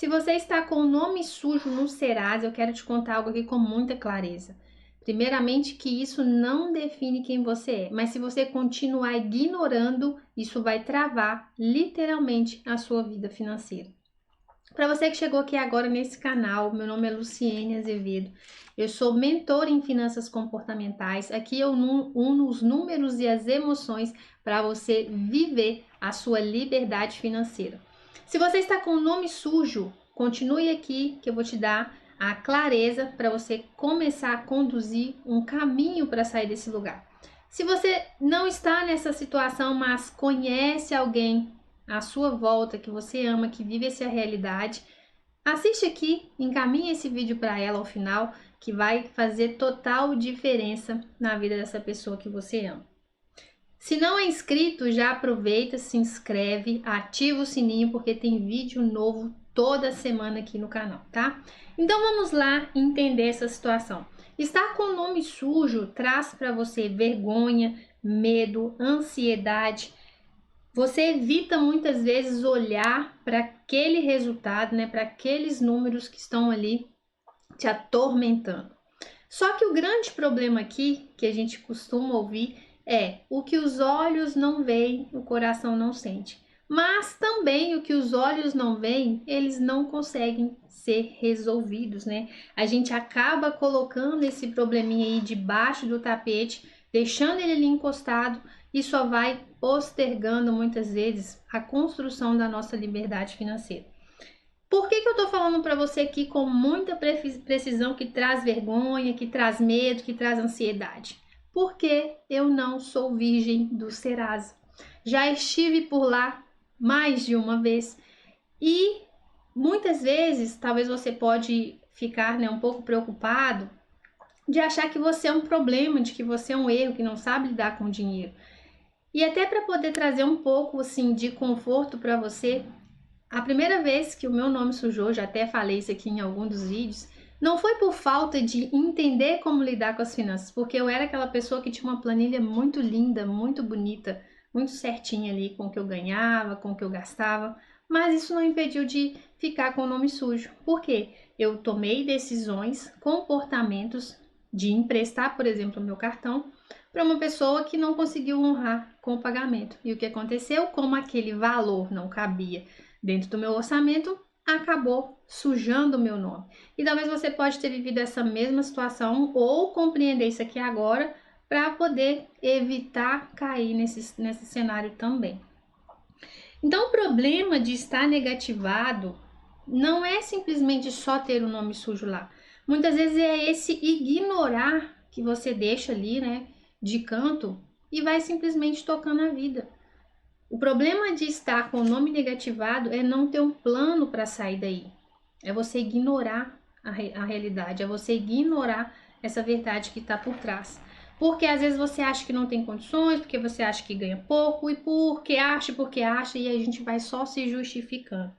Se você está com o nome sujo no Serasa, eu quero te contar algo aqui com muita clareza. Primeiramente, que isso não define quem você é, mas se você continuar ignorando, isso vai travar literalmente a sua vida financeira. Para você que chegou aqui agora nesse canal, meu nome é Luciene Azevedo. Eu sou mentora em finanças comportamentais. Aqui eu uno os números e as emoções para você viver a sua liberdade financeira. Se você está com o nome sujo, continue aqui que eu vou te dar a clareza para você começar a conduzir um caminho para sair desse lugar. Se você não está nessa situação, mas conhece alguém à sua volta, que você ama, que vive essa realidade, assiste aqui, encaminhe esse vídeo para ela ao final, que vai fazer total diferença na vida dessa pessoa que você ama. Se não é inscrito, já aproveita, se inscreve, ativa o sininho, porque tem vídeo novo toda semana aqui no canal, tá? Então vamos lá entender essa situação. Estar com o nome sujo traz para você vergonha, medo, ansiedade. Você evita muitas vezes olhar para aquele resultado, né, para aqueles números que estão ali te atormentando. Só que o grande problema aqui, que a gente costuma ouvir, é o que os olhos não veem, o coração não sente. Mas também o que os olhos não veem, eles não conseguem ser resolvidos, né? A gente acaba colocando esse probleminha aí debaixo do tapete, deixando ele ali encostado e só vai postergando muitas vezes a construção da nossa liberdade financeira. Por que eu tô falando para você aqui com muita precisão que traz vergonha, que traz medo, que traz ansiedade? Porque eu não sou virgem do Serasa. Já estive por lá mais de uma vez e muitas vezes, talvez você pode ficar, né, um pouco preocupado de achar que você é um problema, de que você é um erro, que não sabe lidar com o dinheiro. E até para poder trazer um pouco assim de conforto para você, a primeira vez que o meu nome sujou, já até falei isso aqui em algum dos vídeos, não foi por falta de entender como lidar com as finanças, porque eu era aquela pessoa que tinha uma planilha muito linda, muito bonita, muito certinha ali com o que eu ganhava, com o que eu gastava, mas isso não impediu de ficar com o nome sujo. Por quê? Eu tomei decisões, comportamentos de emprestar, por exemplo, o meu cartão para uma pessoa que não conseguiu honrar com o pagamento. E o que aconteceu? Como aquele valor não cabia dentro do meu orçamento, acabou sujando o meu nome. E talvez você pode ter vivido essa mesma situação ou compreender isso aqui agora para poder evitar cair nesse cenário também. Então, o problema de estar negativado não é simplesmente só ter o nome sujo lá. Muitas vezes é esse ignorar que você deixa ali, né, de canto e vai simplesmente tocando a vida. O problema de estar com o nome negativado é não ter um plano para sair daí. É você ignorar a realidade, é você ignorar essa verdade que está por trás. Porque às vezes você acha que não tem condições, porque você acha que ganha pouco, e porque acha, e a gente vai só se justificando.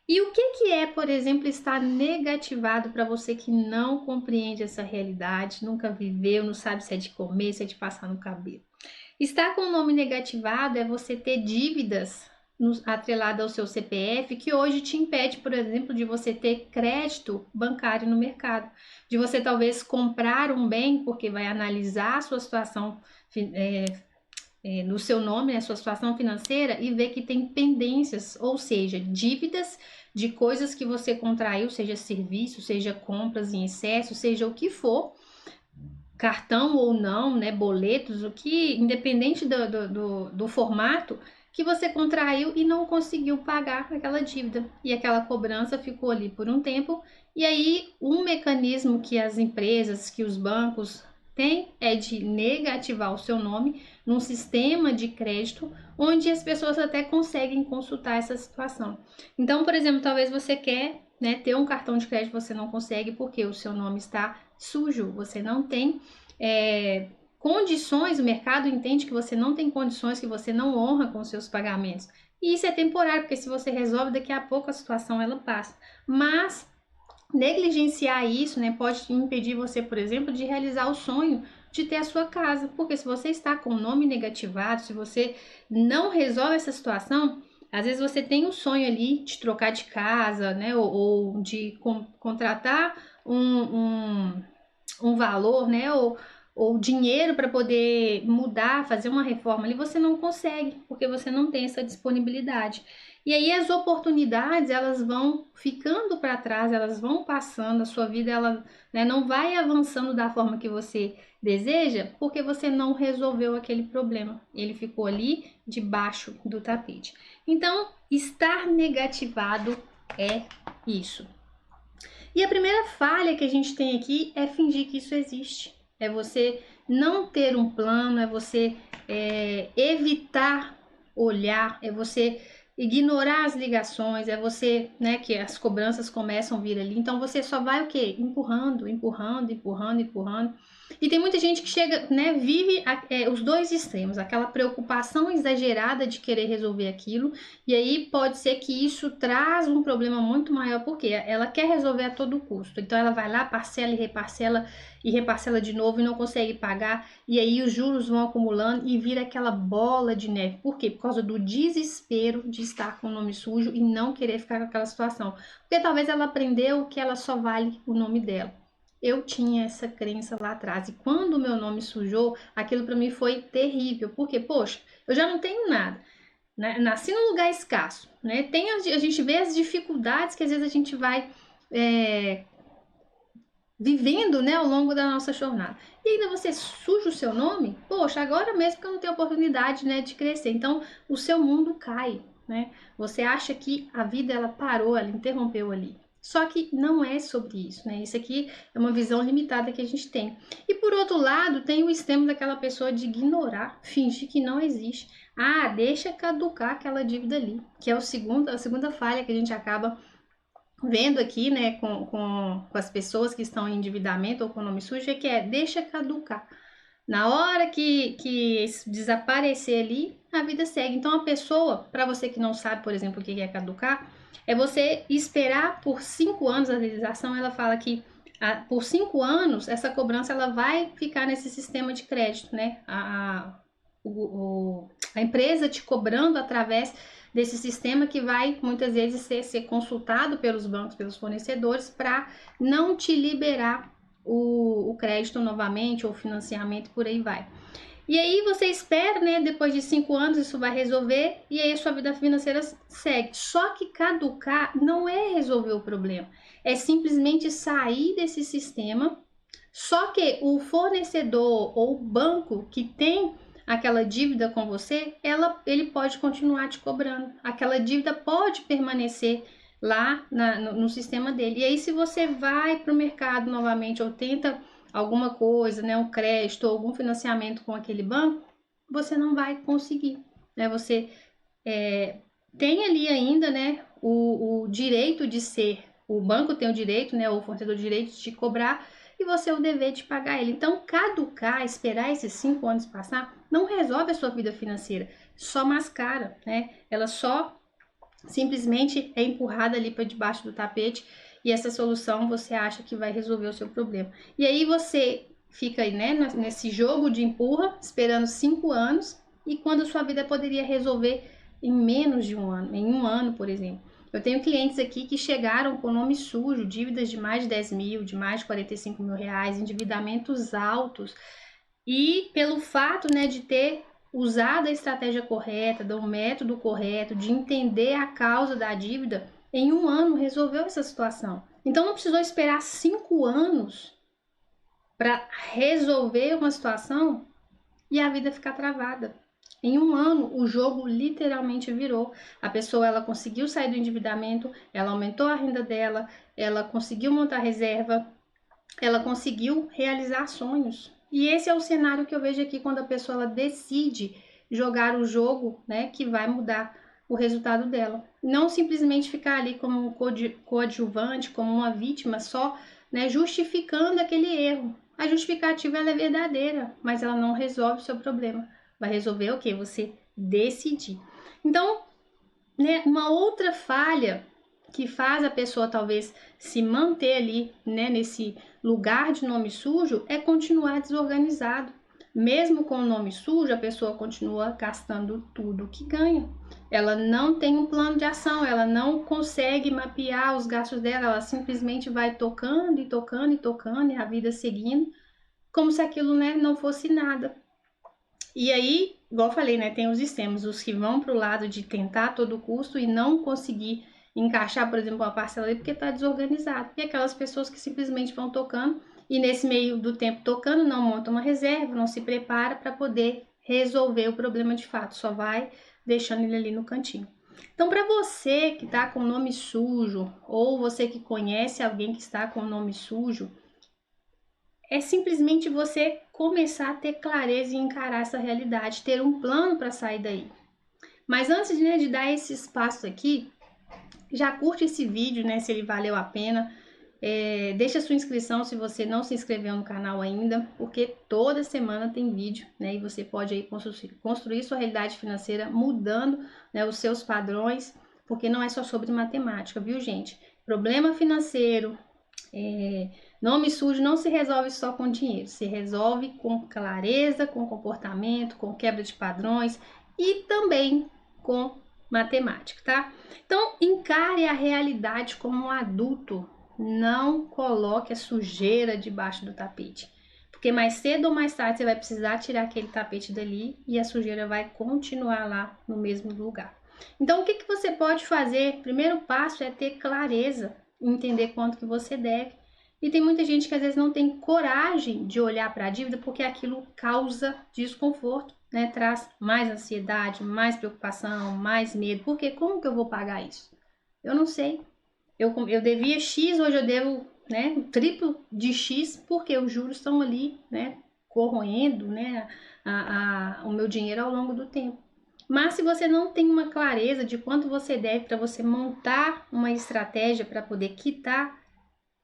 E o que é, por exemplo, estar negativado para você que não compreende essa realidade, nunca viveu, não sabe se é de comer, se é de passar no cabelo? Estar com o nome negativado é você ter dívidas atreladas ao seu CPF que hoje te impede, por exemplo, de você ter crédito bancário no mercado, de você talvez comprar um bem porque vai analisar a sua situação no seu nome, a sua situação financeira e ver que tem pendências, ou seja, dívidas de coisas que você contraiu, seja serviço, seja compras em excesso, seja o que for, cartão ou não, né, boletos, o que, independente do formato, que você contraiu e não conseguiu pagar aquela dívida. E aquela cobrança ficou ali por um tempo. E aí, um mecanismo que as empresas, que os bancos têm é de negativar o seu nome num sistema de crédito, onde as pessoas até conseguem consultar essa situação. Então, por exemplo, talvez você quer, né, ter um cartão de crédito, você não consegue porque o seu nome está sujo, você não tem condições, o mercado entende que você não tem condições, que você não honra com os seus pagamentos. E isso é temporário, porque se você resolve, daqui a pouco a situação ela passa. Mas negligenciar isso, né, pode impedir você, por exemplo, de realizar o sonho de ter a sua casa. Porque se você está com o nome negativado, se você não resolve essa situação, Às vezes você tem um sonho ali de trocar de casa, né? Ou de contratar um valor, né? Ou dinheiro para poder mudar, fazer uma reforma ali, você não consegue, porque você não tem essa disponibilidade. E aí as oportunidades, elas vão ficando para trás, elas vão passando, a sua vida ela, né, não vai avançando da forma que você deseja, porque você não resolveu aquele problema. Ele ficou ali debaixo do tapete. Então, estar negativado é isso. E a primeira falha que a gente tem aqui é fingir que isso existe. É você não ter um plano, é você evitar olhar, é você ignorar as ligações, é você, né, que as cobranças começam a vir ali. Então você só vai o quê? Empurrando, empurrando, empurrando, empurrando. E tem muita gente que chega, né, vive os dois extremos, aquela preocupação exagerada de querer resolver aquilo, e aí pode ser que isso traz um problema muito maior, porque ela quer resolver a todo custo. Então ela vai lá, parcela e reparcela de novo e não consegue pagar, e aí os juros vão acumulando e vira aquela bola de neve. Por quê? Por causa do desespero de estar com o nome sujo e não querer ficar com aquela situação. Porque talvez ela aprendeu que ela só vale o nome dela. Eu tinha essa crença lá atrás e quando o meu nome sujou, aquilo para mim foi terrível, porque, poxa, eu já não tenho nada, né? Nasci num lugar escasso, né? A gente vê as dificuldades que às vezes a gente vai vivendo, né, ao longo da nossa jornada. E ainda você suja o seu nome, poxa, agora mesmo que eu não tenho oportunidade, né, de crescer. Então, o seu mundo cai, né? Você acha que a vida ela parou, ela interrompeu ali. Só que não é sobre isso, né? Isso aqui é uma visão limitada que a gente tem. E por outro lado, tem o extremo daquela pessoa de ignorar, fingir que não existe. Ah, deixa caducar aquela dívida ali, que é a segunda falha que a gente acaba vendo aqui, né, com as pessoas que estão em endividamento ou com nome sujo, é que deixa caducar. Na hora que desaparecer ali, a vida segue. Então, a pessoa, para você que não sabe, por exemplo, o que é caducar, é você esperar por 5 anos a legislação. Ela fala que por 5 anos, essa cobrança ela vai ficar nesse sistema de crédito, né? A empresa te cobrando através desse sistema que vai muitas vezes ser consultado pelos bancos, pelos fornecedores, para não te liberar o crédito novamente ou financiamento, por aí vai. E aí você espera, né? Depois de 5 anos isso vai resolver e aí a sua vida financeira segue. Só que caducar não é resolver o problema, é simplesmente sair desse sistema. Só que o fornecedor ou o banco que tem aquela dívida com você, ele pode continuar te cobrando. Aquela dívida pode permanecer lá no sistema dele. E aí, se você vai para o mercado novamente ou tenta alguma coisa, né, um crédito ou algum financiamento com aquele banco, você não vai conseguir. Né? Você tem ali ainda, né, o direito de ser, o banco tem o direito, né, o fornecedor de direito de te cobrar e você o dever de pagar ele. Então, caducar, esperar esses 5 anos passar, não resolve a sua vida financeira, só mascara, né? Ela só simplesmente é empurrada ali para debaixo do tapete e essa solução você acha que vai resolver o seu problema. E aí você fica aí, né, nesse jogo de empurra, esperando 5 anos e quando a sua vida poderia resolver em menos de um ano, em um ano, por exemplo. Eu tenho clientes aqui que chegaram com nome sujo, dívidas de mais de 10 mil, de mais de 45 mil reais, endividamentos altos. E pelo fato, né, de ter usado a estratégia correta, do método correto, de entender a causa da dívida, em um ano resolveu essa situação. Então não precisou esperar 5 anos para resolver uma situação e a vida ficar travada. Em um ano, o jogo literalmente virou. A pessoa ela conseguiu sair do endividamento, ela aumentou a renda dela, ela conseguiu montar reserva, ela conseguiu realizar sonhos. E esse é o cenário que eu vejo aqui quando a pessoa ela decide jogar o jogo, né, que vai mudar o resultado dela. Não simplesmente ficar ali como um coadjuvante, como uma vítima só, né, justificando aquele erro. A justificativa ela é verdadeira, mas ela não resolve o seu problema. Vai resolver o que? Você decidir. Então, né, uma outra falha que faz a pessoa talvez se manter ali, né, nesse lugar de nome sujo é continuar desorganizado. Mesmo com o nome sujo, a pessoa continua gastando tudo que ganha. ela não tem um plano de ação, ela não consegue mapear os gastos dela, ela simplesmente vai tocando e tocando e tocando e a vida seguindo, como se aquilo, né, não fosse nada. E aí, igual eu falei, né, tem os extremos, os que vão para o lado de tentar a todo custo e não conseguir encaixar, por exemplo, uma parcela ali porque está desorganizado. E aquelas pessoas que simplesmente vão tocando e nesse meio do tempo tocando, não montam uma reserva, não se prepara para poder resolver o problema de fato, só vai deixando ele ali no cantinho. Então, para você que está com o nome sujo ou você que conhece alguém que está com o nome sujo, é simplesmente você começar a ter clareza e encarar essa realidade, ter um plano para sair daí. Mas antes, né, de dar esses passos aqui, já curte esse vídeo, né, se ele valeu a pena. Deixa sua inscrição se você não se inscreveu no canal ainda, porque toda semana tem vídeo, né, e você pode aí construir sua realidade financeira mudando, né, os seus padrões, porque não é só sobre matemática, viu, gente? Problema financeiro, nome sujo não se resolve só com dinheiro, se resolve com clareza, com comportamento, com quebra de padrões e também com matemática, tá? Então, encare a realidade como um adulto, não coloque a sujeira debaixo do tapete, porque mais cedo ou mais tarde você vai precisar tirar aquele tapete dali e a sujeira vai continuar lá no mesmo lugar. Então, o que que você pode fazer? Primeiro passo é ter clareza, entender quanto que você deve. E tem muita gente que às vezes não tem coragem de olhar para a dívida porque aquilo causa desconforto, né? Traz mais ansiedade, mais preocupação, mais medo. Porque como que eu vou pagar isso? Eu não sei. Eu devia X, hoje eu devo, né, o triplo de X, porque os juros estão ali, né, corroendo, né, o meu dinheiro ao longo do tempo. Mas se você não tem uma clareza de quanto você deve para você montar uma estratégia para poder quitar,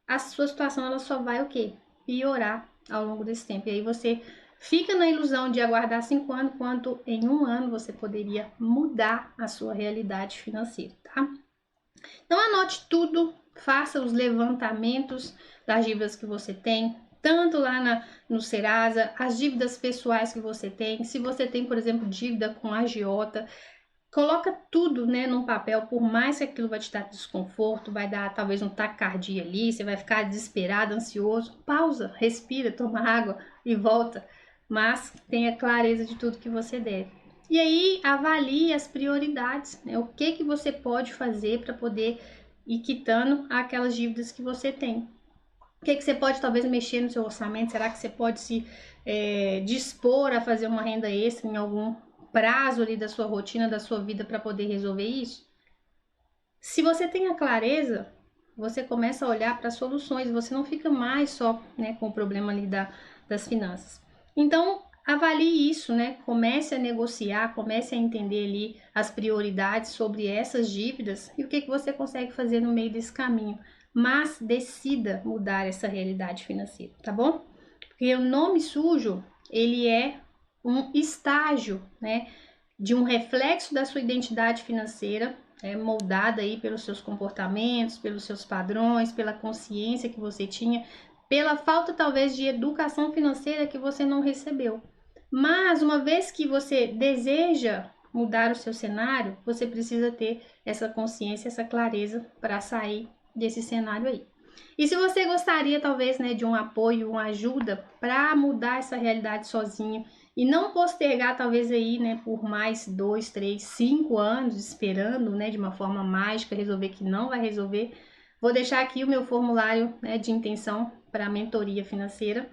a sua situação ela só vai o quê? Piorar ao longo desse tempo. E aí você fica na ilusão de aguardar 5 anos, quanto em 1 ano você poderia mudar a sua realidade financeira, tá? Então anote tudo, faça os levantamentos das dívidas que você tem, tanto lá no Serasa, as dívidas pessoais que você tem. Se você tem, por exemplo, dívida com agiota, coloca tudo, né, num papel, por mais que aquilo vai te dar desconforto, vai dar talvez um taquicardia ali, você vai ficar desesperado, ansioso, pausa, respira, toma água e volta, mas tenha clareza de tudo que você deve. E aí avalie as prioridades, né, o que você pode fazer para poder ir quitando aquelas dívidas que você tem. O que você pode talvez mexer no seu orçamento? Será que você pode se dispor a fazer uma renda extra em algum prazo ali da sua rotina, da sua vida para poder resolver isso? Se você tem a clareza, você começa a olhar para soluções, você não fica mais só, né, com o problema ali das finanças. Então, avalie isso, né? Comece a negociar, comece a entender ali as prioridades sobre essas dívidas e o que você consegue fazer no meio desse caminho. Mas decida mudar essa realidade financeira, tá bom? Porque o nome sujo, ele é um estágio, né, de um reflexo da sua identidade financeira, moldada aí pelos seus comportamentos, pelos seus padrões, pela consciência que você tinha, pela falta talvez de educação financeira que você não recebeu. Mas uma vez que você deseja mudar o seu cenário, você precisa ter essa consciência, essa clareza para sair desse cenário aí. E se você gostaria talvez, né, de um apoio, uma ajuda para mudar essa realidade sozinho e não postergar talvez aí, né, por mais 2, 3, 5 anos esperando, né, de uma forma mágica resolver que não vai resolver, vou deixar aqui o meu formulário, né, de intenção para mentoria financeira.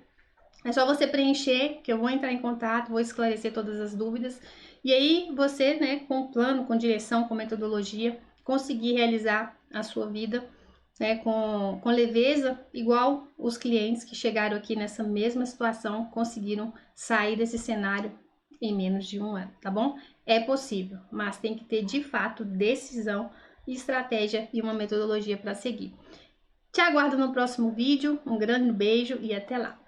É só você preencher, que eu vou entrar em contato, vou esclarecer todas as dúvidas. E aí você, né, com plano, com direção, com metodologia, conseguir realizar a sua vida, né, com leveza, igual os clientes que chegaram aqui nessa mesma situação conseguiram sair desse cenário em menos de 1 ano, tá bom? É possível, mas tem que ter de fato decisão, estratégia e uma metodologia para seguir. Te aguardo no próximo vídeo, um grande beijo e até lá!